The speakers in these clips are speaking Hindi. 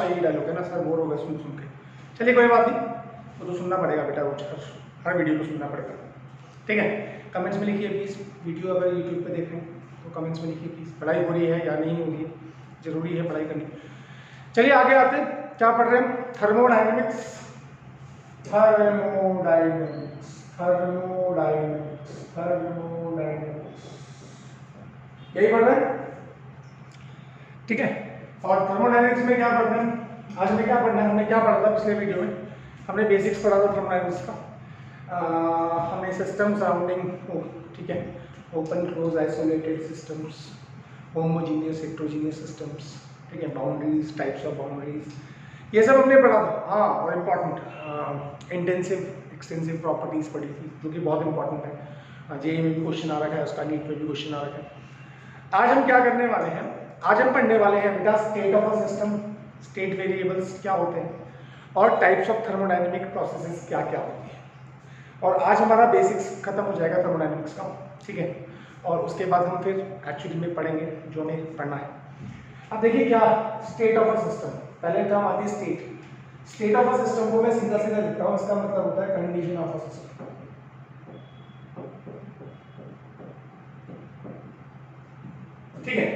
हमेशा यही डायलॉग है ना, सर बोर हो गए सुन सुन के। चलिए कोई बात नहीं, वो तो सुनना पड़ेगा बेटा, रोज हर वीडियो को सुनना पड़ेगा। ठीक है, कमेंट्स में लिखिए प्लीज़, वीडियो अगर यूट्यूब पे देख रहे हैं तो कमेंट्स में लिखिए प्लीज़, पढ़ाई हो रही है या नहीं हो रही है, ज़रूरी है पढ़ाई करनी। चलिए आगे आते हैं, क्या पढ़ रहे हैं? थर्मोडाइनमिक्स, थर्मोडाइनमिक्स, थर्मोडाइनमिक्स, थर्मोडाइनमिक्स, यही पढ़ रहे हैं। ठीक है, और थर्मोडाइनमिक्स में क्या पढ़ रहे हैं? आज हमें क्या पढ़ना है? हमने क्या पढ़ा था पिछले वीडियो में? हमने बेसिक्स पढ़ा था थर्मोडाइनमिक्स का। हमने सिस्टम सराउंडिंग, ठीक है, open close isolated systems, homogeneous heterogeneous systems, ठीक है, बाउंड्रीज, टाइप्स ऑफ बाउंड्रीज, ये सब हमने पढ़ा था। हाँ, और इम्पॉर्टेंट इंटेंसिव एक्सटेंसिव प्रॉपर्टीज पढ़ी थी, जो कि बहुत इंपॉर्टेंट है, जेईई में भी क्वेश्चन आ रखा है उसका, नीट में भी क्वेश्चन आ रखा है। आज हम क्या करने वाले हैं? आज हम पढ़ने वाले हैं बेटा state of a system, state variables क्या होते हैं, और टाइप्स ऑफ थर्मोडायनेमिक प्रोसेसेस क्या क्या होती है। और आज हमारा बेसिक्स खत्म हो जाएगा थर्मोडायनेमिक्स का, ठीक है, और उसके बाद हम फिर एक्चुअली में पढ़ेंगे जो हमें पढ़ना है। अब देखिए क्या स्टेट ऑफ अ सिस्टम, पहले टर्म आती है state. State of a system को मैं सीधा सीधा लिखता हूँ, इसका मतलब होता है कंडीशन ऑफ अ सिस्टम। ठीक है,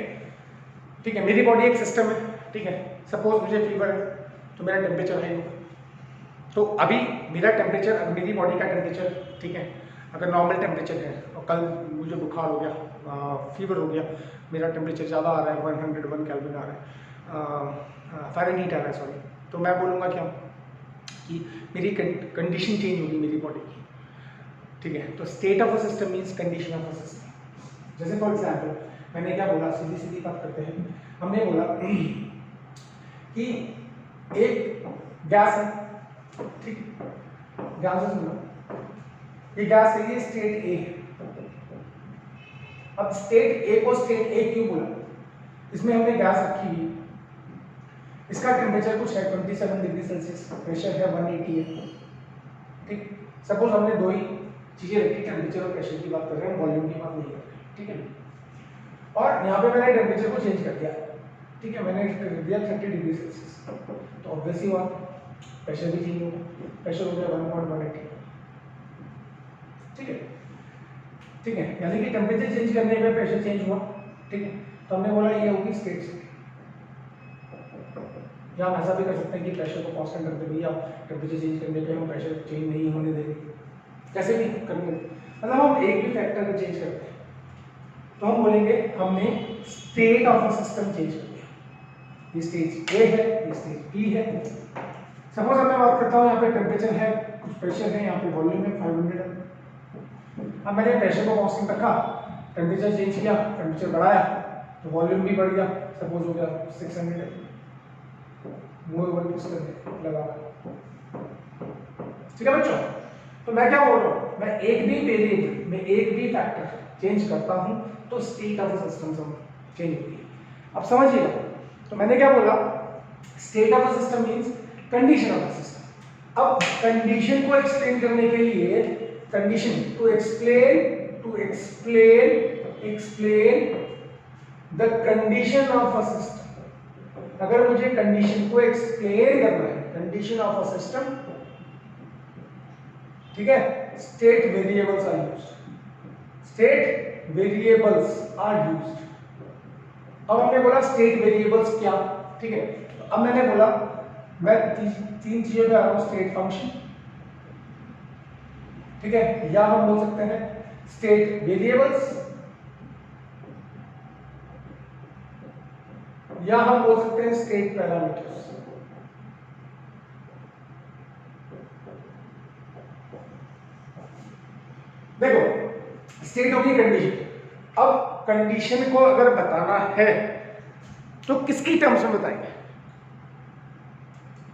ठीक है, मेरी बॉडी एक सिस्टम है, ठीक है। सपोज मुझे फीवर है तो मेरा टेम्परेचर हाई होगा, तो अभी मेरा टेम्परेचर, मेरी बॉडी का टेम्परेचर, ठीक है, अगर नॉर्मल टेम्परेचर है और कल मुझे बुखार हो गया, फीवर हो गया, मेरा टेम्परेचर ज़्यादा आ रहा है, 101 केल्विन आ रहा है, फ़ारेनहीट आ रहा है, सॉरी, तो मैं बोलूँगा क्या कि मेरी कंडीशन चेंज होगी मेरी बॉडी की। ठीक है, तो state of a system means condition of a system. जैसे फॉर एग्जाम्पल मैंने क्या बोला, सीधी सीधी बात करते हैं, हमने बोला कि एक गैस है, ठीक, ध्यान से सुनो, ये गैस है, ये स्टेट ए है। अब स्टेट ए को स्टेट ए क्यों बोला? इसमें हमने गैस रखी हुई, इसका टेम्परेचर कुछ है 27 डिग्री सेल्सियस, प्रेशर है 180 है, ठीक। सपोज हमने दो ही चीजें रखी, टेम्परेचर और प्रेशर की बात कर रहे हैं, वॉल्यूम की बात नहीं कर रहे, ठीक है। और यहाँ पे मैंने टेम्परेचर को चेंज कर दिया, ठीक है, मैंने कर दिया 30 डिग्री सेल्सियस, तो ऑब्वियसली बात प्रेशर भी चेंज होगा, प्रेशर हो गया 1.180, ठीक है, ठीक है, यानी कि टेम्परेचर चेंज करने पे प्रेशर चेंज हुआ, ठीक है। तो हमने बोला ये होगी स्टेट स्टेट। या हम ऐसा भी कर सकते हैं कि प्रेशर को कांस्टेंट रख दें, भैया टेम्परेचर चेंज करने पे हम प्रेशर चेंज नहीं होने देंगे, कैसे भी करेंगे, मतलब हम एक भी फैक्टर को चेंज करते हैं तो हम बोलेंगे हमने state of a system change कर दिया। ये स्टेज ए है, ये स्टेज बी है। सपोज मैं बात करता हूँ, यहाँ पे टेम्परेचर है, कुछ प्रेशर है, यहाँ पे वॉल्यूम है 500 है। अब मैंने प्रेशर को कांस्टेंट रखा, टेम्परेचर चेंज किया, टेम्परेचर बढ़ाया तो वॉल्यूम भी बढ़ गया, सपोज हो गया 600 है, लगा। ठीक है बच्चों, तो मैं क्या बोल रहा हूँ, मैं एक भी वेरिएबल में एक भी फैक्टर चेंज करता हूँ तो state of the system change होती है। अब समझिएगा, तो मैंने क्या बोला, state of the system means condition of the system. अब कंडीशन को एक्सप्लेन करने के लिए, condition to explain the condition of a system, अगर मुझे कंडीशन को एक्सप्लेन करना है, कंडीशन ऑफ अ सिस्टम, ठीक है, state variables are used, state variables are used. अब हमने बोला स्टेट वेरिएबल्स क्या, ठीक है, तो अब मैंने बोला मैं तीन चीजों पे आ रहा हूं, स्टेट फंक्शन, ठीक है, या हम बोल सकते हैं स्टेट वेरिएबल्स, या हम बोल सकते हैं स्टेट पैरामीटर्स। देखो स्टेट होगी कंडीशन, अब कंडीशन को अगर बताना है तो किसकी टर्म्स में बताएंगे,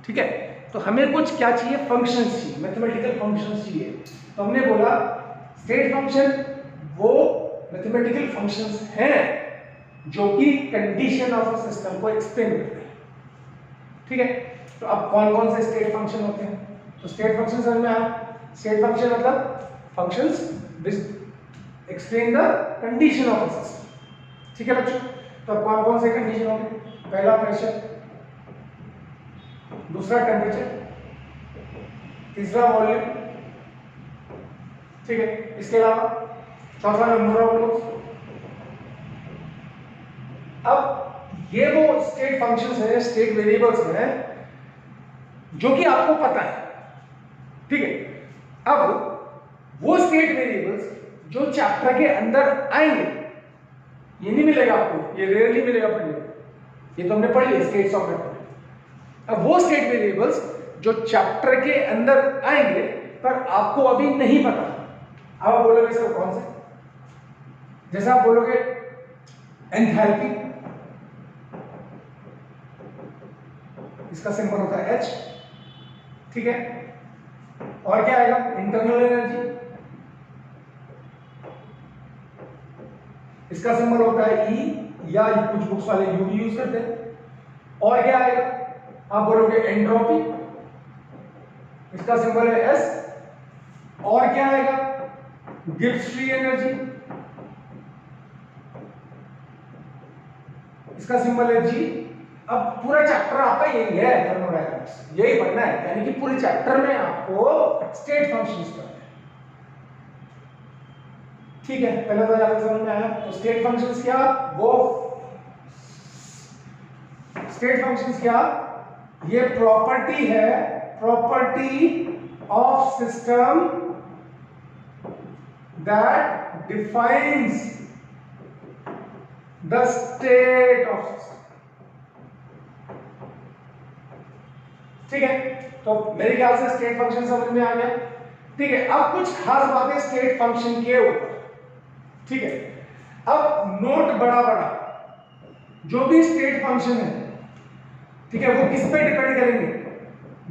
ठीक है, तो हमें कुछ क्या चाहिए, फंक्शंस चाहिए, मैथमेटिकल फंक्शंस चाहिए। तो हमने बोला स्टेट फंक्शन वो मैथमेटिकल फंक्शंस हैं जो कि कंडीशन ऑफ अ सिस्टम को एक्सप्लेन करते हैं, ठीक है। तो अब कौन कौन से स्टेट फंक्शन होते हैं, तो स्टेट फंक्शन समझ में आया, स्टेट फंक्शन मतलब functions which explain the condition of a system, ठीक है बच्चों। तो अब कौन कौन से कंडीशन होंगे, पहला प्रेशर, दूसरा टेम्परेचर, तीसरा वॉल्यूम, ठीक है। इसके अलावा चौथा नंबर ऑफ मोल्स। अब ये वो स्टेट फंक्शंस हैं, स्टेट वेरिएबल्स हैं जो कि आपको पता है, ठीक है। अब वो स्टेट वेरिएबल्स जो चैप्टर के अंदर आएंगे, ये नहीं मिलेगा आपको, ये रेयरली मिलेगा पढ़ने में, ये तो हमने पढ़ लिया स्टेट्स ऑफ मैटर। अब वो स्टेट वेरिएबल्स जो चैप्टर के अंदर आएंगे पर आपको अभी नहीं पता, अब आप बोलोगे सर कौन से, जैसे आप बोलोगे एंथैल्पी, इसका सिंबल होता है H, ठीक है। और क्या आएगा, इंटरनल एनर्जी, इसका सिंबल होता है E, या कुछ बुक्स वाले U भी यूज करते हैं। और क्या आएगा, आप बोलोगे एंट्रोपी, इसका सिंबल है S। और क्या आएगा, गिब्स फ्री एनर्जी, इसका सिंबल है G। अब पूरा चैप्टर आपका यही है, थर्मोडायनामिक्स, यही पढ़ना है, यानी कि पूरे चैप्टर में आपको स्टेट फंक्शंस पढ़ना है, ठीक है। पहले तो ज्यादा समझ में आया। तो स्टेट फंक्शंस क्या, वो स्टेट फंक्शंस क्या, ये प्रॉपर्टी है, property of system that defines the state of system, ठीक है। तो मेरे ख्याल से स्टेट फंक्शन समझ में आ गया, ठीक है। अब कुछ खास बातें स्टेट फंक्शन के ऊपर, ठीक है। अब नोट बड़ा बड़ा, जो भी स्टेट फंक्शन है, ठीक है, वो किस पे डिपेंड करेंगे,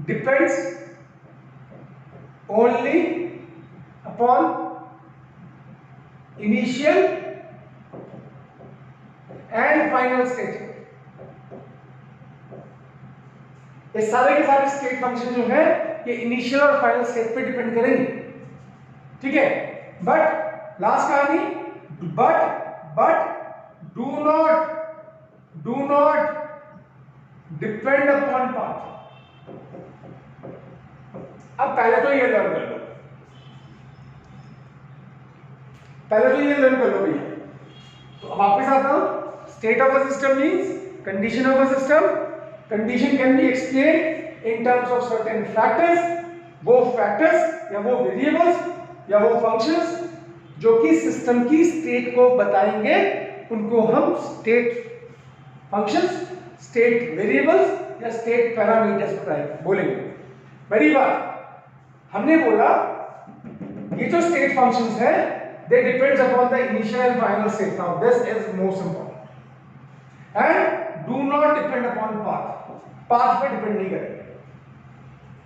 depends only upon initial and final state. ये सारे के सारे स्टेट फंक्शन जो है ये इनिशियल और फाइनल स्टेट पे डिपेंड करेंगे, ठीक है। बट लास्ट कहानी, but do not depend upon path. अब पहले तो ये लर्न कर लो, भैया। तो अब वापस आता हूं, state of a system means condition of a system. Condition can be explain in terms of certain factors, वो फैक्टर्स या वो वेरिएबल्स या वो फंक्शंस जो कि सिस्टम की स्टेट को बताएंगे, उनको हम स्टेट फंक्शंस, स्टेट वेरिएबल्स या स्टेट पैरामीटर्स बोलेंगे। बड़ी बात, हमने बोला ये जो स्टेट फंक्शंस है they depends upon the initial and final state. Now this is most important. And do not depend upon path, path पे डिपेंड नहीं करेंगे।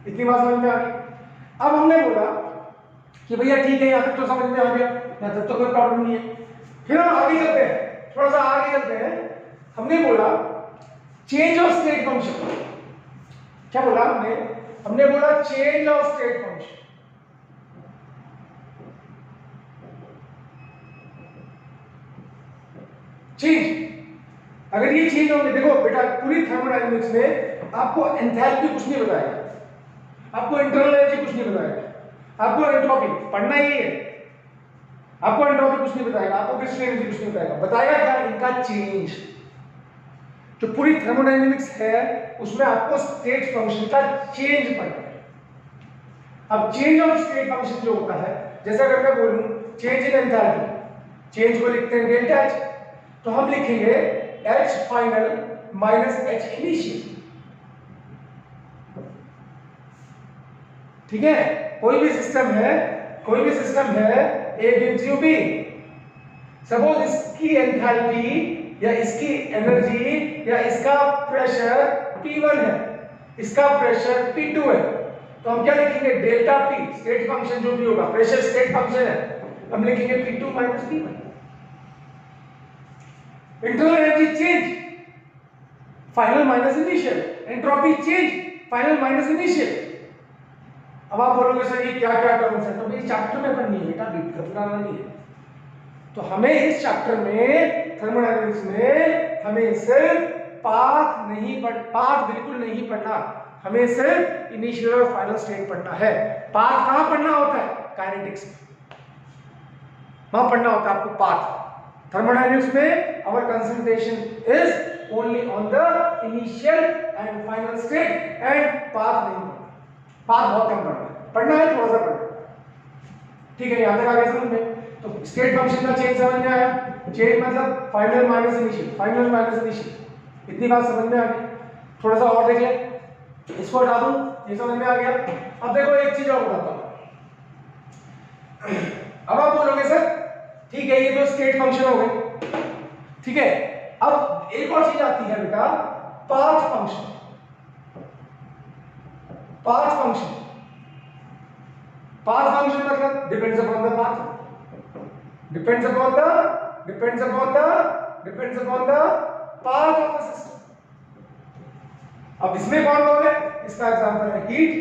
इतनी बात समझ में आ गई। अब हमने बोला कि भैया ठीक है, यहां तक तो समझ में आ गया, यहां तक तो कोई प्रॉब्लम नहीं है। फिर हम आगे चलते हैं, थोड़ा सा आगे चलते हैं। हमने बोला चेंज ऑफ स्टेट फंक्शन, क्या बोला हमने बोला change of state function. Change, अगर ये चेंज होंगे, देखो बेटा पूरी थर्मोडायनामिक्स में आपको एंथैल्पी कुछ नहीं बताएगा, आपको इंटरनल एनर्जी कुछ नहीं बताएगा, आपको एंट्रोपी पढ़ना ही है, आपको एंट्रोपी कुछ नहीं बताएगा, आपको गिब्स फ्री एनर्जी कुछ नहीं बताएगा। बताएगा क्या, इनका चेंज। जो पूरी थर्मोडायनामिक्स है उसमें आपको स्टेट फंक्शन का चेंज पढ़ना है। अब चेंज ऑफ स्टेट फंक्शन जो होता है, जैसे अगर मैं बोलूं चेंज इन एंथैल्पी, चेंज को लिखते हैं डेल्टा एच, तो हम लिखेंगे H final minus H initial, ठीक है। कोई भी सिस्टम है A gives you B, suppose इसकी एंथैल्पी या इसकी एनर्जी या इसका प्रेशर P1 है, इसका प्रेशर P2 है, तो हम क्या लिखेंगे, डेल्टा P, स्टेट फंक्शन जो भी होगा, प्रेशर स्टेट फंक्शन है, हम लिखेंगे P2 minus P1। Internal energy change, final minus initial, entropy change, final minus initial. अब आप बोलोगे सर ये क्या क्या टर्म्स है, तो इस चैप्टर में पढ़नी है बेटा, घबराना नहीं है। तो हमें इस चैप्टर में थर्मोडायनामिक्स में हमें सिर्फ पाथ बिल्कुल नहीं पढ़ना, हमें सिर्फ इनिशियल और फाइनल स्टेट पढ़ना है। पाथ कहां पढ़ना होता है? काइनेटिक्स में, वहां पढ़ना होता है आपको पाथ। थर्मोडायनेमिक्स में our concentration is only on the initial and final state and path नहीं। पाथ बहुत कम पढ़ना है थोड़ा सा पढ़ना, ठीक है? यहां तक आगे समझ में? तो स्टेट फंक्शन का चेंज समझ में आया? चेंज मतलब final minus initial, final minus initial, इतनी बात समझ में आ गई। थोड़ा सा और देख ले, इसको हटा दूं, ये समझ में आ गया। अब देखो एक चीज और बताता हूं। अब आप बोलोगे सर ठीक है ये तो स्टेट फंक्शन हो गए, ठीक है, अब एक और चीज आती है बेटा, path function. Path function, path function मतलब depends upon the path, depends upon the path of the system. अब इसमें कौन कौन है? इसका एग्जांपल है हीट,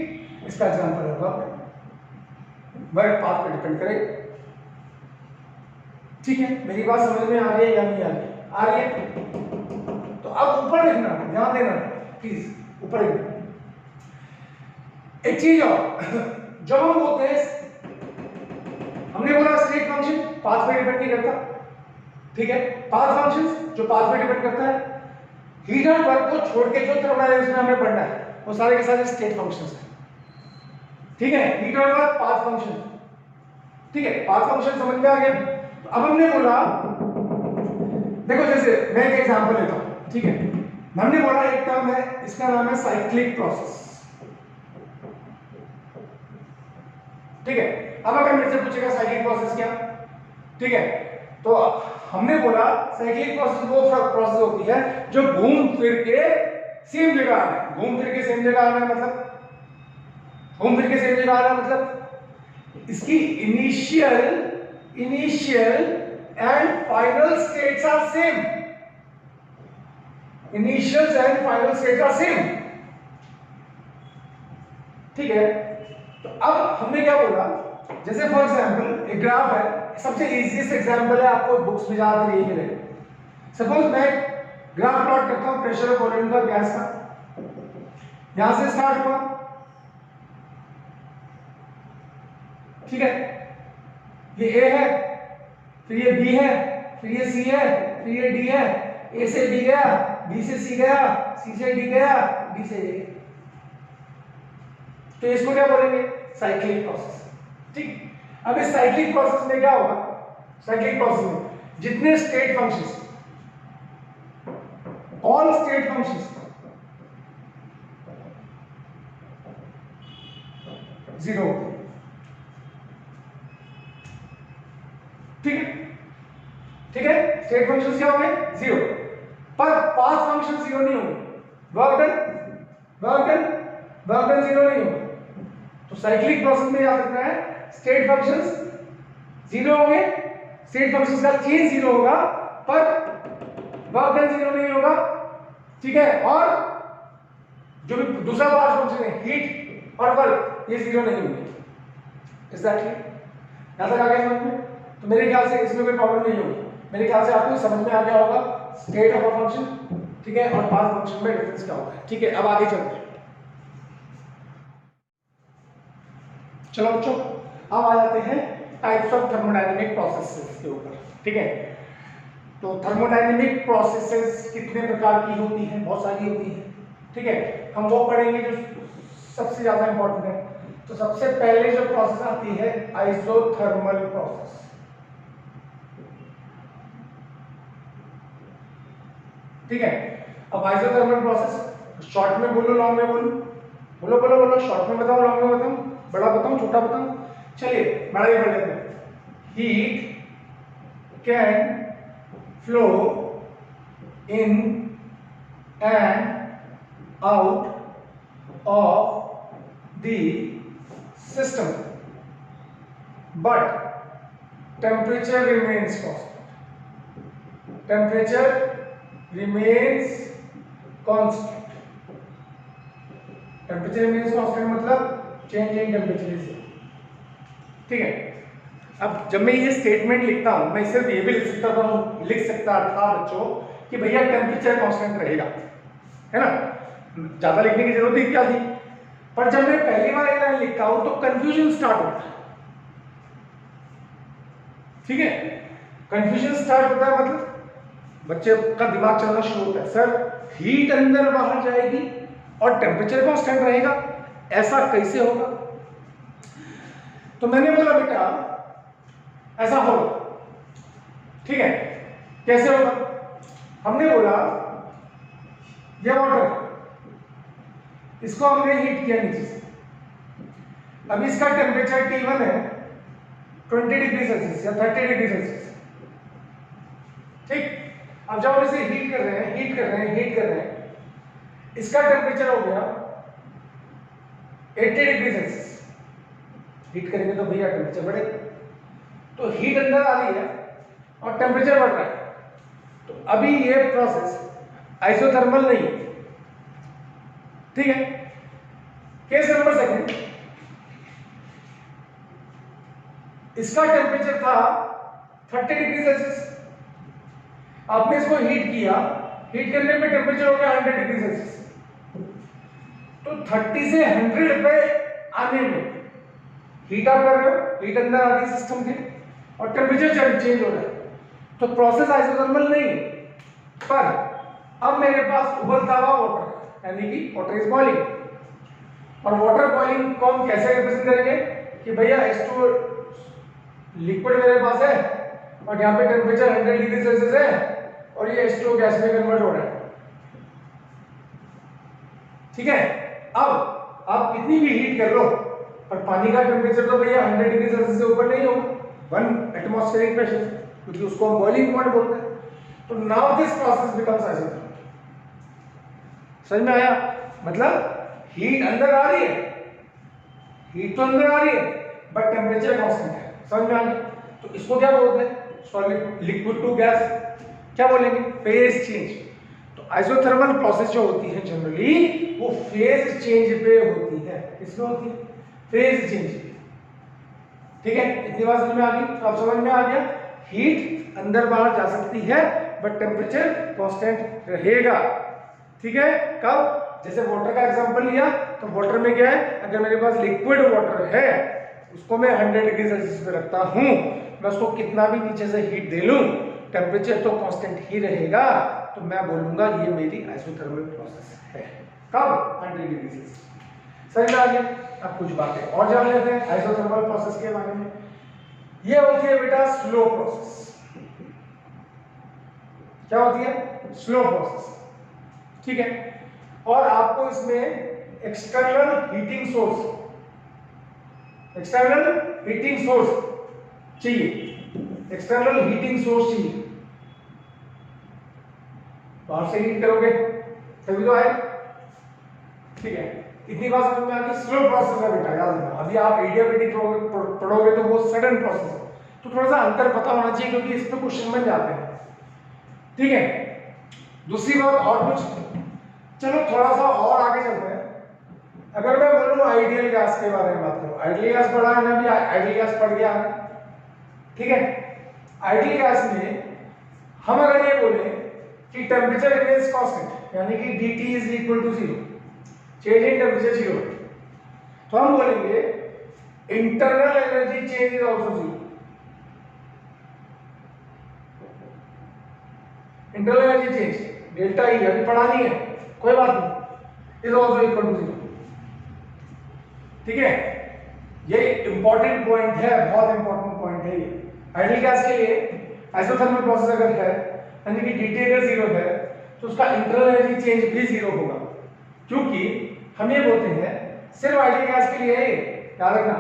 इसका एग्जांपल है वर्क पाथ पे डिपेंड करेगा, ठीक है? मेरी बात समझ में आ रही है या नहीं आ रही? आ रही है। तो अब ऊपर देखना, ध्यान देना प्लीज, ऊपर देखना। एक चीज और, जब हम बोलते हैं, हमने बोला स्टेट फंक्शन पाथ पे डिपेंड नहीं करता, ठीक है? पाथ फंक्शन जो पाथ पे डिपेंड करता है, हीट और वर्क को छोड़ के जो थर्मोडायनेमिक्स में हमें पढ़ना है वो सारे के सारे स्टेट फंक्शंस हैं, ठीक है? हीट और वर्क पाथ फंक्शन, ठीक है? पाथ फंक्शन समझ में आ गया। तो अब हमने बोला, देखो जैसे मैं एक एग्जांपल लेता हूं, ठीक है? हमने बोला एक टर्म है, इसका नाम है साइक्लिक प्रोसेस, ठीक है? अब अगर मेरे से पूछेगा साइक्लिक प्रोसेस क्या, ठीक है, तो हमने बोला साइक्लिक प्रोसेस वो प्रोसेस होती है जो घूम फिर के सेम जगह आना है। घूम फिर के सेम जगह आना मतलब, घूम फिर के सेम जगह आना मतलब इसकी initial and final states are same, initial and final states are same, ठीक है? तो अब हमने क्या बोला, जैसे फॉर एग्जांपल एक ग्राफ है, सबसे इजीएस्ट एग्जांपल है, आपको बुक्स में ज्यादातर यही मिलेगा। सपोज मैं ग्राफ प्लॉट करता हूं प्रेशर और वॉल्यूम का गैस का, यहां से स्टार्ट हुआ, ठीक है? ये ए है, फिर ये बी है, फिर ये सी है, फिर ये डी है, ए से बी गया, बी से सी गया, सी से डी गया, डी से ए गया। तो इसको क्या बोलेंगे? साइक्लिक प्रोसेस, ठीक? अब इस साइक्लिक प्रोसेस में क्या होगा? साइक्लिक प्रोसेस में जितने state functions, all state functions 0, ठीक है? ठीक है, स्टेट फंक्शंस क्या होंगे? 0, पर पाथ फंक्शन 0 नहीं होंगे, वर्क डन 0 नहीं होंगे। तो साइक्लिक प्रोसेस में याद रखना है स्टेट फंक्शंस 0 होंगे, स्टेट फंक्शंस का चेंज 0 होगा, पर वर्क डन 0 नहीं होगा, ठीक है? और जो भी दूसरा पाथ फंक्शन है हीट और वर्क, ये 0 नहीं होंगे। Is that clear? यहां तक आ गया समझ में? तो मेरे ख्याल से इसमें कोई प्रॉब्लम नहीं होगी। मेरे ख्याल से आपको समझ में आ गया होगा स्टेट ऑफ अ फंक्शन, ठीक है, और पाथ फंक्शन में डिफरेंस क्या होता है, ठीक है? अब आगे चलते हैं। चलो बच्चों, अब आ जाते हैं टाइप्स ऑफ थर्मोडायनेमिक प्रोसेसेस के ऊपर, ठीक है? तो थर्मोडायनेमिक प्रोसेसेस कितने प्रकार की होती हैं? बहुत सारी होती हैं, ठीक है? हम वो पढ़ेंगे जो सबसे ज्यादा इंपॉर्टेंट है। तो सबसे पहले जो प्रोसेस आती है आइसोथर्मल प्रोसेस, ठीक है? अब आइसोथर्मल प्रोसेस शॉर्ट में बोलो, लॉन्ग में बोलो? बोलो, शॉर्ट में बताओ, लॉन्ग में बताओ, बड़ा बताऊं, छोटा बताऊं? चलिए बड़ा ही पढ़ लेते हैं। Heat can flow in and out of the system but temperature remains constant, temperature remains constant, temperature remains constant मतलब चेंज इन टेम्परेचर, ठीक है? अब जब मैं ये स्टेटमेंट लिखता हूं, मैं सिर्फ ये भी लिख सकता था बच्चों कि भैया टेम्परेचर कांस्टेंट रहेगा, है ना? ज्यादा लिखने की जरूरत ही क्या थी? पर जब मैं पहली बार ये लाइन लिखता हूं तो कंफ्यूजन स्टार्ट होता है, ठीक है। कंफ्यूजन स्टार्ट होता है मतलब बच्चे का दिमाग चलना शुरू होता है, सर हीट अंदर बाहर जाएगी और टेम्परेचर कांस्टेंट रहेगा, ऐसा कैसे होगा? तो मैंने बोला बेटा ऐसा होगा, ठीक है। कैसे होगा? हमने बोला ये वाटर, इसको हमने हीट किया नीचे से, अब इसका टेम्परेचर T1 है 20 डिग्री सेल्सियस या 30 डिग्री सेल्सियस, ठीक। अब जब हम इसे हीट कर रहे हैं, हीट कर रहे हैं, हीट कर रहे हैं, इसका टेम्परेचर हो गया 80 डिग्री सेल्सियस। हीट करेंगे तो भैया टेम्परेचर बढ़ेगा, तो हीट अंदर आ रही है और टेम्परेचर बढ़ रहा है। तो अभी ये प्रोसेस आइसोथर्मल नहीं है, ठीक है। केस नंबर सेकंड, इसका टेम्परेचर था 30 डिग्री सेल्सियस, आपने इसको हीट किया, हीट करने में टेम्परेचर हो गया 100 डिग्री सेल्सियस। तो 30 से 100 पे आने में हीट आप कर रहे हो, हीट अंदर आ रही सिस्टम के और टेम्परेचर चेंज हो रहा है, तो प्रोसेस आइसोथर्मल नहीं है। पर अब मेरे पास उबलता हुआ वाटर, यानी कि वाटर इज बॉइलिंग, और वाटर बॉइलिंग को हम कैसे रिप्रेजेंट करेंगे कि भैया H2 लिक्विड मेरे पास है और यहाँ पे टेम्परेचर 100 डिग्री सेल्सियस है और ये H2 गैस में कन्वर्ट हो रहा है, ठीक है। अब आप कितनी भी हीट कर लो पर पानी का टेम्परेचर तो भैया 100 डिग्री सेल्सियस से ऊपर नहीं होगा, 1 एटमॉस्फेरिक प्रेशर, क्योंकि उसको हम बॉइलिंग पॉइंट बोलते हैं। तो now this process becomes isothermal. समझ में आया? मतलब हीट अंदर आ रही है, हीट तो अंदर आ रही है बट टेम्परेचर कांस्टेंट है। समझ में आ गया? तो इसको क्या बोलते हैं? सॉलिड लिक्विड टू गैस, क्या बोलेंगे? Phase change. तो आइसोथर्मल प्रोसेस जो होती है जनरली वो फेज चेंज पे होती है। किसमें होती है? फेज चेंज पे, ठीक है। इतनी बात समझ में आ गई? तो अब समझ में आ गया हीट अंदर बाहर जा सकती है बट टेम्परेचर कांस्टेंट रहेगा, ठीक है। कब? जैसे वाटर का एग्जांपल लिया तो वाटर में क्या है, अगर मेरे पास लिक्विड वाटर है उसको मैं 100 डिग्री सेल्सियस पे रखता हूं, मैं उसको कितना भी नीचे से हीट दे लूं टेम्परेचर तो कांस्टेंट ही रहेगा, तो मैं बोलूंगा ये मेरी आइसोथर्मल प्रोसेस है। कब? 100 डिग्री सेल्सियस। समझ में आ गया? अब कुछ बातें और जान लेते हैं आइसोथर्मल प्रोसेस के बारे में। ये होती है बेटा स्लो प्रोसेस। क्या होती है? स्लो प्रोसेस, ठीक है। और आपको इसमें एक्सटर्नल हीटिंग सोर्स चाहिए, एक्सटर्नल हीटिंग सोर्स चाहिए। बाहर से हीट करोगे तभी तो आए, ठीक है। इतनी बात समझ में आ गई? स्लो प्रोसेस है बेटा, याद रखना। अभी आप एडियाबेटिक पढ़ोगे तो वो सडन प्रोसेस है, तो थोड़ा सा अंतर पता होना चाहिए क्योंकि इस पे क्वेश्चन बन जाते हैं, ठीक है। दूसरी बात और कुछ, चलो थोड़ा सा और आगे चलते हैं। अगर मैं बोलूं आइडियल गैस के बारे में बात करूं, आइडियल गैस पढ़ा है ना, अभी आइडियल गैस पढ़ गया है, ठीक है। आइडियल गैस में हम अगर ये बोले कि टेम्परेचर रिमेंस कांस्टेंट, यानी कि dt is equal to 0, change in temperature 0, तो हम बोलेंगे internal energy change is also 0। Internal energy change delta E अभी पढ़ा नहीं है, कोई बात नहीं, इज आल्सो इक्वल टू 0, ठीक है। ये इंपॉर्टेंट पॉइंट है, बहुत इंपॉर्टेंट पॉइंट है ये। आइडियल गैस के लिए आइसोथर्मल प्रोसेस अगर है यानी कि dt अगर 0 है तो उसका इंटरनल एनर्जी चेंज भी 0 होगा, क्योंकि हम ये बोलते हैं सिर्फ आइडियल गैस के लिए है, याद रखना।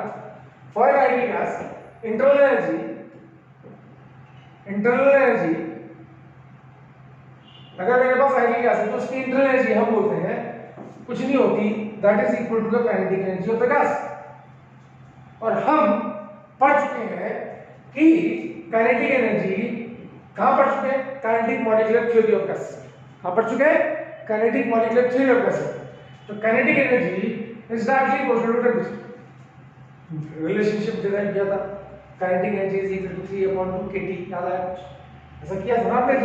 For ideal gas internal energy अगर मेरे पास आइडियल गैस है तो उसकी इंटरनल एनर्जी हम बोलते हैं कुछ नहीं होती, that is equal to the kinetic energy of the gas. और हम पढ़ चुके हैं कि काइनेटिक एनर्जी कहां पढ़ चुके हैं? Kinetic molecular theory of gas. कहां पढ़ चुके हैं? Kinetic molecular theory of gas. तो kinetic energy is directly proportional to temperature. Relationship derive किया था, kinetic energy is equal to 3/2 kT, याद है? ऐसा किया था ना आपने?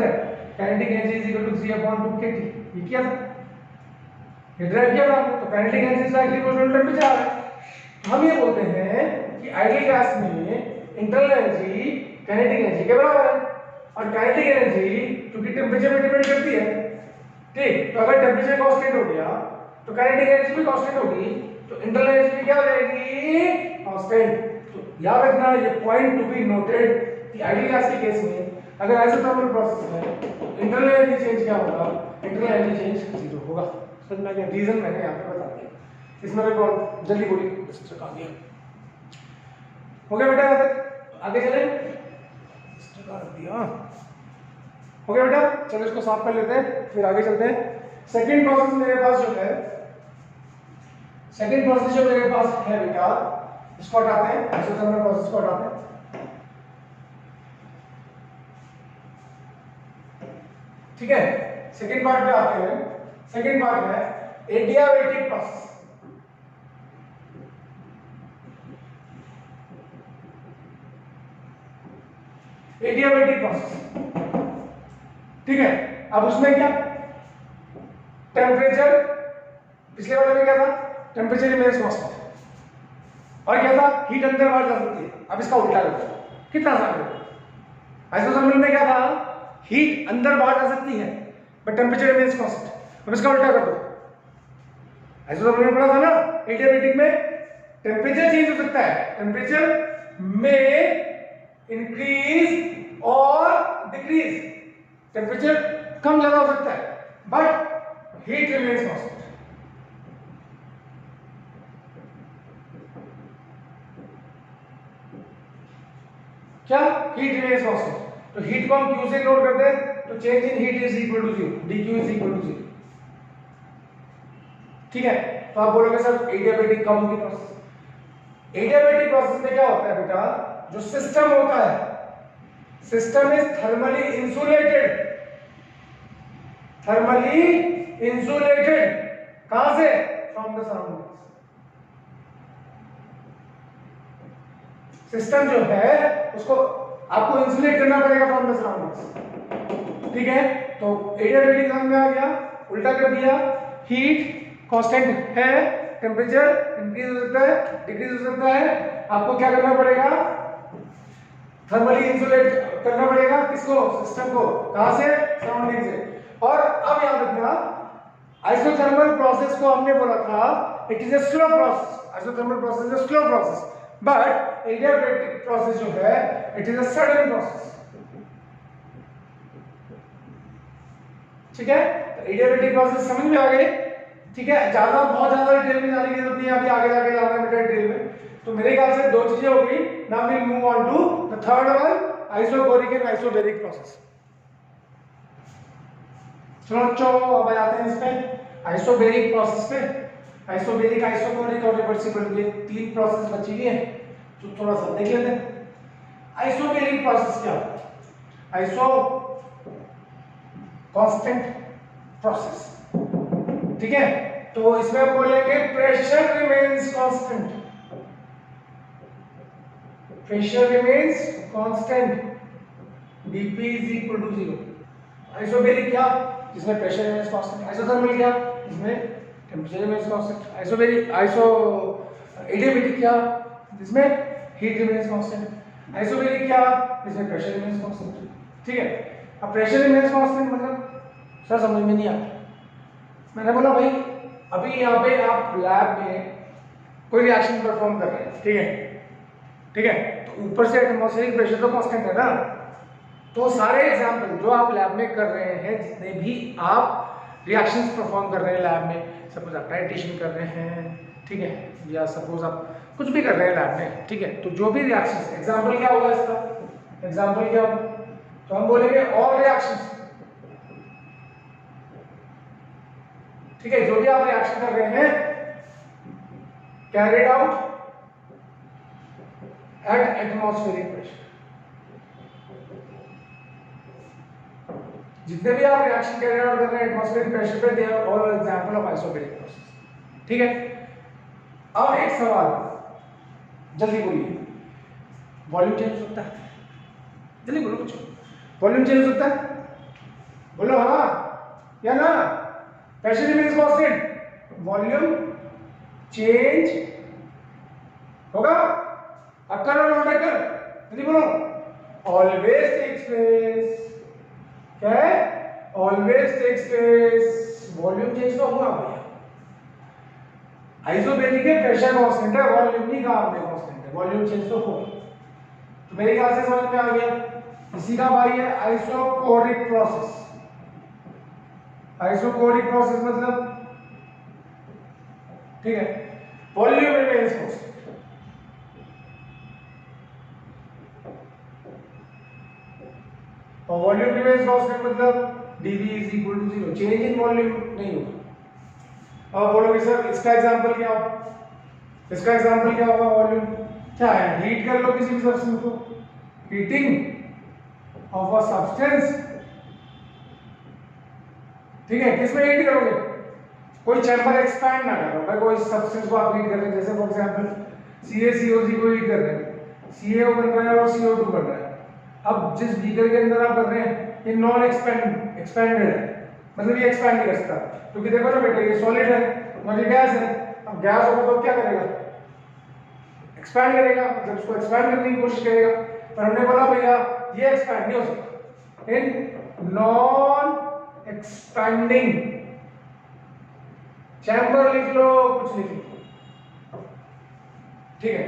Kinetic energy is equal to 3/2 kT, ये किया था, ये डिराइव किया था आपने। तो तो kinetic energy is directly proportional to temperature. हम ये बोलते हैं कि आइडियल गैस में इंटरनल एनर्जी काइनेटिक एनर्जी के बराबर है, और काइनेटिक एनर्जी क्योंकि टेंपरेचर पे डिपेंड करती है, ठीक, तो अगर टेंपरेचर कांस्टेंट हो गया तो काइनेटिक एनर्जी भी कांस्टेंट होगी, तो इंटरनल एनर्जी भी क्या हो जाएगी, कांस्टेंट। तो याद रखना ये पॉइंट टू बी नोटेड कि आइडियल गैस के केस में अगर आइसोथर्मल प्रोसेस है तो इंटरनल एनर्जी चेंज क्या होगा, इंटरनल एनर्जी चेंज जीरो होगा। समझ में आ गया, रीजन मैंने यहाँ पे बता दिया, इसमें मैं बहुत जल्दी बोली डिस्ट्रक्ट आ गया। हो गया बेटा, यहाँ तक आगे चले, डिस्ट्रक्ट कर दिया। हो गया बेटा, चलो इसको साफ कर लेते हैं फिर आगे चलते हैं। सेकंड प्रोसेस मेरे पास जो है, सेकंड प्रोसेस जो मेरे पास है बेटा, इसको हटाते हैं, आइसोथर्मल प्रोसेस को हटाते हैं। ठीक है, सेकंड पार्ट पे आते हैं। सेकंड पार्ट है एडियाबेटिक प्रोसेस। एडियाबेटिक प्रोसेस, ठीक है। अब उसमें क्या, टेम्परेचर, पिछले वाले में क्या था, टेम्परेचर रिमेन्स कांस्टेंट, और क्या था, हीट अंदर बाहर जा सकती है। अब इसका उल्टा करो, कितना आसान है। आइसोथर्मल में क्या था, हीट अंदर बाहर जा सकती है बट टेम्परेचर रिमेन्स कांस्टेंट। अब इसका उल्टा कर दो, आइसोथर्मल में पढ़ा था ना, एडियाबेटिक में टेम्परेचर चेंज हो सकता है, टेम्परेचर में इंक्रीज और डिक्रीज, टेम्परेचर कम ज्यादा हो सकता है बट हीट रिमेन्स कांस्टेंट। क्या, हीट रिमेन्स कांस्टेंट। तो हीट को हम Q से नोट करते हैं, तो change in heat is equal to 0, dQ is equal to 0। ठीक है, तो आप बोलोगे सर एडियाबेटिक कब होगी प्रोसेस। एडियाबेटिक प्रोसेस में क्या होता है बेटा, जो सिस्टम होता है, system is thermally insulated, thermally insulated, कहां से, फ्रॉम द सराउंडिंग्स। सिस्टम जो है उसको आपको इंसुलेट करना पड़ेगा फ्रॉम द सराउंडिंग्स। ठीक है, तो एडियाबेटिक समझ में आ गया, उल्टा कर दिया, हीट कांस्टेंट है, टेम्परेचर इंक्रीज हो सकता है, डिक्रीज हो सकता है, आपको क्या करना पड़ेगा, थर्मली इंसुलेट करना पड़ेगा, किसको, सिस्टम को, कहां से, सराउंडिंग से। और अब याद रखना, आइसोथर्मल प्रोसेस को हमने बोला था it is a slow process, isothermal process is a slow process, but adiabatic process जो है it is a sudden process. ठीक है, तो एडियाबेटिक प्रोसेस समझ में आ गई। ठीक है, ज्यादा बहुत ज्यादा डिटेल में जाने की जरूरत नहीं है, अभी आगे जाके जाना है बेटा डिटेल में। तो मेरे ख्याल से दो चीजें हो गई। Now we move on to the third one, isobaric and isobaric process. चलो बच्चों अब आ जाते हैं इस पे, आइसोबैरिक प्रोसेस पे। आइसोबैरिक, आइसोबैरिक और रिवर्सिबल, ये तीन प्रोसेस बची हुई है, तो थोड़ा सा देख लेते हैं। आइसोबैरिक प्रोसेस क्या है, आइसो कांस्टेंट प्रोसेस। ठीक है, तो इसमें हम बोलेंगे pressure remains constant, pressure remains constant, dP is equal to 0। Isobaric क्या, जिसमें प्रेशर रिमेन्स कांस्टेंट। आइसोथर्मल क्या, जिसमें temperature remains constant. Isobaric, adiabatic क्या, जिसमें हीट रिमेन्स कांस्टेंट। आइसोबैरिक क्या, जिसमें प्रेशर रिमेन्स कांस्टेंट। ठीक है, अब प्रेशर रिमेन्स कांस्टेंट मतलब सर समझ में नहीं आता। मैंने बोला भाई अभी यहाँ पे आप लैब में कोई रिएक्शन परफॉर्म कर रहे हैं, ठीक है, ठीक है, तो ऊपर से एटमॉस्फेरिक प्रेशर तो कांस्टेंट है ना, तो सारे एग्जाम्पल जो आप लैब में कर रहे हैं, जितने भी आप रिएक्शंस परफॉर्म कर रहे हैं लैब में, सपोज आप टाइट्रेशन कर रहे हैं, ठीक है, या सपोज आप कुछ भी कर रहे हैं लैब में, ठीक है, तो जो भी रिएक्शंस, एग्जाम्पल क्या होगा इसका, एग्जाम्पल क्या होगा, तो हम बोलेंगे ऑल रिएक्शंस। ठीक है, जो भी आप रिएक्शन कर रहे हैं carried out at atmospheric pressure, जितने भी आप रिएक्शन कैरी आउट कर रहे हैं एटमॉस्फेरिक प्रेशर पे, they are all example of isobaric process. ठीक है, अब एक सवाल, जल्दी बोलिए, वॉल्यूम चेंज होता है, जल्दी बोलो कुछ, वॉल्यूम चेंज होता है, बोलो हाँ या ना। Pressure remains constant, volume change होगा, अकर और नॉट अकर, जल्दी बोलो। ऑलवेज टेक्स प्लेस, क्या है? Always takes place. Volume change तो हुआ भैया, आइसोबेरिक है, प्रेशर कांस्टेंट है, वॉल्यूम नहीं कहा आपने कांस्टेंट है, वॉल्यूम चेंज तो होगा। तो मेरे ख्याल से समझ में आ गया। इसी का भाई है आइसोकोरिक प्रोसेस। आइसोकोरिक प्रोसेस मतलब, ठीक है, वॉल्यूम रिमेन्स कांस्टेंट। और वॉल्यूम रिमेन्स कांस्टेंट मतलब dV is equal to 0, change in volume नहीं होगा। अब बोलोगे सर इसका एग्जांपल क्या होगा? इसका एग्जांपल क्या होगा? वॉल्यूम क्या है? हीट कर लो किसी भी सब्सटेंस को, हीटिंग ऑफ अ सब्सटेंस, ठीक है, किसमें हीट करोगे? कोई चैम्बर एक्सपैंड ना करो भाई, कोई सब्सटेंस को आप हीट कर रहे हैं, जैसे फॉर एग्जांपल CaCO3 को हीट कर रहे हैं, CaO बन रहा है और CO2 बन रहा है। अब जिस बीकर के अंदर आप कर रहे हैं ये नॉन एक्सपेंडेड है, मतलब ये एक्सपैंड नहीं कर सकता, क्योंकि देखो ना बेटे ये सॉलिड है और ये गैस है। अब गैस होगा तो क्या करेगा? एक्सपैंड करेगा, मतलब उसको एक्सपैंड करने की कोशिश करेगा। पर हमने बोला भैया ये एक्सपैंड नहीं हो सकता, इन नॉन एक्सपैंडिंग चैम्बर लिख लो, कुछ लिख लो, ठीक है।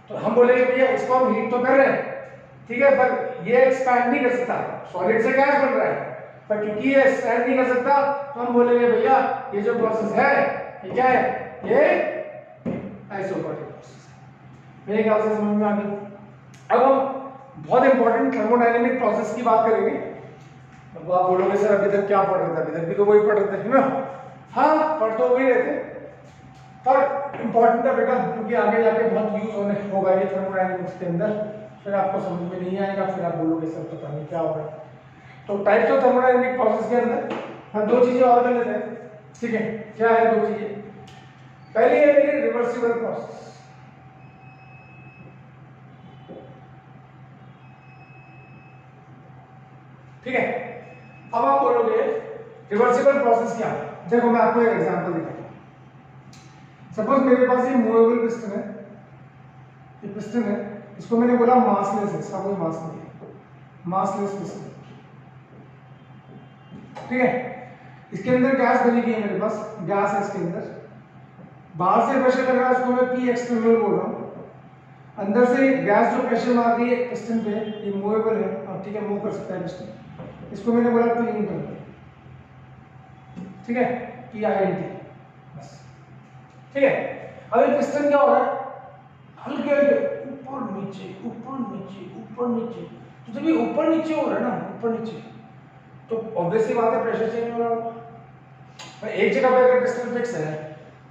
तो हम बोलेंगे भैया इसको हम हीट तो कर रहे हैं, ठीक है, पर ये एक्सपैंड नहीं कर सकता, सॉलिड से गैस बन रहा है, पर क्योंकि ये एक्सपैंड नहीं कर सकता तो हम बोलेंगे भैया ये जो प्रोसेस है ये क्या है? ये आइसोकोरिक प्रोसेस है। मेरे ख्याल से समझ में आ गई। अब हम बहुत इंपॉर्टेंट थर्मोडायनेमिक प्रोसेस की बात करेंगे। अब आप बोलोगे सर अभी तक क्या पढ़ रहे थे? अभी तक भी तो वही पढ़ रहे थे ना? हाँ, पढ़ तो वही रहे थे, पर इंपॉर्टेंट है बेटा, क्योंकि आगे जाके बहुत यूज होने होगा ये थर्मोडायनेमिक्स के अंदर। फिर आपको समझ में नहीं आएगा, फिर आप बोलोगे सर पता नहीं क्या हो रहा है। तो टाइप्स ऑफ थर्मोडायनेमिक प्रोसेस के अंदर हम दो चीजें और कर लेते हैं, ठीक है? क्या है दो चीजें? पहली है मेरी रिवर्सिबल प्रोसेस, ठीक है। अब आप बोलोगे रिवर्सिबल प्रोसेस क्या है? देखो मैं आपको एक एग्जांपल दिखाता हूं। सपोज मेरे पास ये मूवेबल पिस्टन है, ये पिस्टन है, इसको मैंने बोला मासलेस है, इसका कोई मास नहीं है, मासलेस पिस्टन, ठीक है। इसके अंदर गैस बनी हुई है, मेरे पास गैस है इसके अंदर, बाहर से प्रेशर लग रहा है, उसको मैं P एक्सटर्नल बोल रहा हूँ, अंदर से गैस जो प्रेशर मार रही है पिस्टन पे, ये मूवेबल है, ठीक है, मूव कर सकता है पिस्टन, इसको मैंने बोला P इंटरनल, ठीक है, PINT, बस, ठीक है। अब ये पिस्टन क्या हो रहा है? हल्के हल्के ऊपर नीचे ऊपर नीचे ऊपर नीचे, तो जब ये ऊपर नीचे हो रहा है ना, ऊपर नीचे, तो ऑब्वियसली बात है प्रेशर चेंज हो रहा होगा। एक जगह पे अगर पिस्टन फिक्स है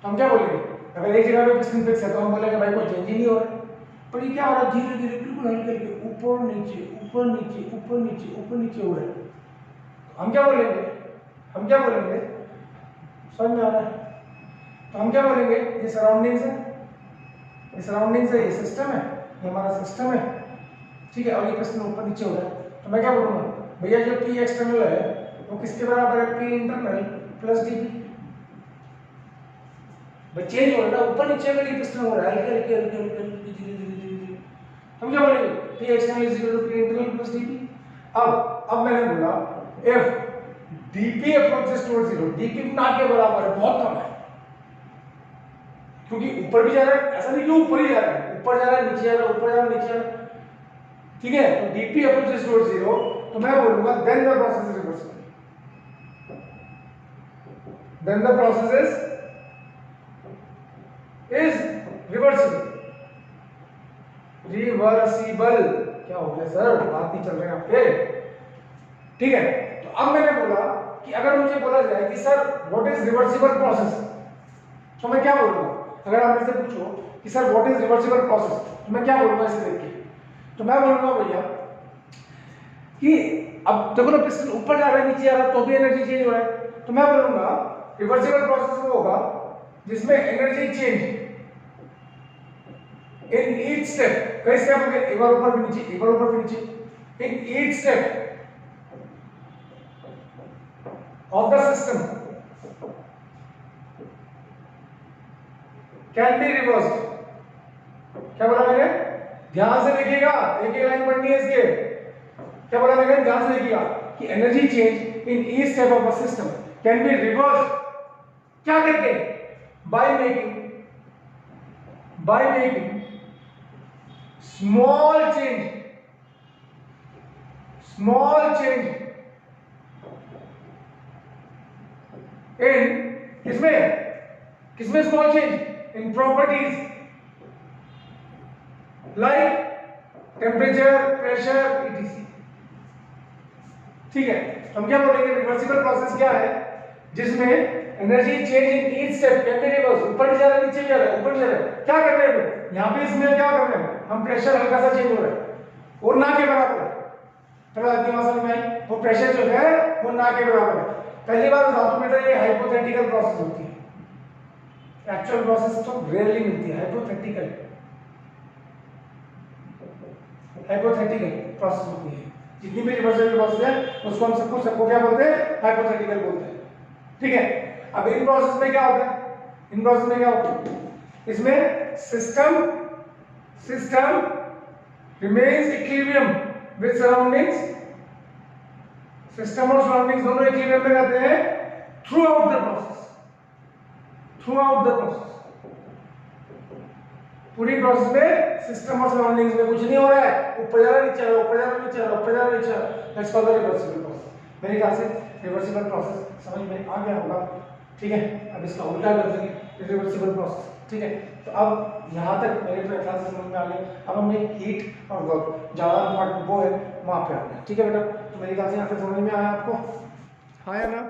तो हम क्या बोलेंगे? अगर एक जगह पे पिस्टन फिक्स है तो हम बोलेंगे भाई कोई चेंज ही नहीं हो रहा है, पर ये क्या हो रहा है? धीरे धीरे बिल्कुल हल्के हल्के ऊपर नीचे ऊपर नीचे ऊपर नीचे ऊपर नीचे हो रहा है। तो हम क्या बोलेंगे? हम क्या बोलेंगे? समझ में आ रहा है? तो हम क्या बोलेंगे? ये सराउंडिंग्स है, ये सराउंडिंग्स है, ये सिस्टम है, ये हमारा सिस्टम है, ठीक है, और ये पिस्टन ऊपर नीचे हो रहा है। तो मैं क्या बोलूंगा? भैया जो P एक्सटर्नल है वो किसके बराबर है? P internal plus dP। भाई चेंज हो रहा है ना, ऊपर नीचे में पिस्टन हो रहा है, हल्के हल्के हल्के हल्के धीरे धीरे धीरे। हम क्या बोलेंगे? P external is equal to P internal plus dP। अब मैंने बोला if dP approaches towards 0, dP ना के बराबर है, बहुत कम है, क्योंकि ऊपर भी जा रहा है, ऐसा नहीं कि ऊपर ही जा रहा है, ऊपर जा रहा है नीचे जा रहा है, ऊपर जा रहा है नीचे जा रहा है, ठीक है। तो dP approaches towards 0, तो मैं बोलूंगा then the process is reversible, then the process is reversible, reversible. क्या हो गया सर, बात नहीं चल रहे हैं आपके, ठीक है। तो अब मैंने बोला कि अगर मुझे बोला जाए कि sir what is reversible process, तो मैं क्या बोलूंगा? अगर आप मुझसे पूछो कि sir what is reversible process, तो मैं क्या बोलूंगा इसे देख के? तो मैं बोलूंगा भैया कि अब देखो ना, पिस्टन ऊपर जा रहा है नीचे जा रहा है तो भी एनर्जी चेंज हो रहा है, तो मैं बोलूंगा रिवर्सिबल प्रोसेस वो होगा जिसमें energy change in each step, कई स्टेप हो गए, एक बार ऊपर फिर नीचे, एक बार ऊपर फिर नीचे, इन each step of the system can be reversed. क्या बोला मैंने? ध्यान से देखिएगा, एक ही लाइन पढ़नी है इसके। क्या बोला मैंने? ध्यान से देखिएगा कि energy change in each step of a system can be reversed. क्या करके? By making small change in किसमें small change? In properties like temperature, pressure, etc। ठीक है, हम क्या बोलेंगे? रिवर्सिबल प्रोसेस क्या है? जिसमें energy change in each step can be reverse. ऊपर जा रहा है, नीचे जा रहा है, ऊपर जा रहा है। क्या कर रहे हैं यहाँ पे? इसमें क्या कर रहे हैं हम? प्रेशर हल्का सा चेंज हो रहा है, वो ना के बराबर है। थोड़ा समझ में आई? वो प्रेशर जो है वो ना के बराबर है। पहली बार धातु मीटर ये हाइपोथेटिकल प्रोसेस होती है, एक्चुअल प्रोसेस तो रेयरली मिलती है। हाइपोथेटिकल प्रोसेस होती है। जितनी भी रिवर्सिबल प्रोसेस है उसको हम सबको क्या बोलते हैं? हाइपोथेटिकल बोलते हैं। ठीक है, अब इन प्रोसेस में क्या होता है? इसमें system remains equilibrium with surroundings. System और सराउंडिंग्स दोनों इक्विलिब्रियम में रहते हैं थ्रू आउट द प्रोसेस। पूरी प्रोसेस में सिस्टम और सराउंडिंग्स में कुछ नहीं हो रहा है, ऊपर जा रहा है, नीचे आ रहा है, ऊपर जा रहा है, नीचे आ रहा है, ऊपर जा रहा है, नीचे आ रहा है। That's called the reversible process. मेरे ख्याल से रिवर्सिबल प्रोसेस समझ में आ गया होगा। ठीक है, अब इसका उल्टा कर देंगे, रिवर्सिबल प्रोसेस। ठीक है, तो अब यहाँ तक मेरे ख्याल से समझ में आ गया। अब हमें हीट और वर्क ज़्यादा इम्पोर्टेंट वो है, वहाँ पे आ गया। ठीक है बेटा, तो मेरे ख्याल से यहाँ तक समझ में आया आपको? हाँ या ना?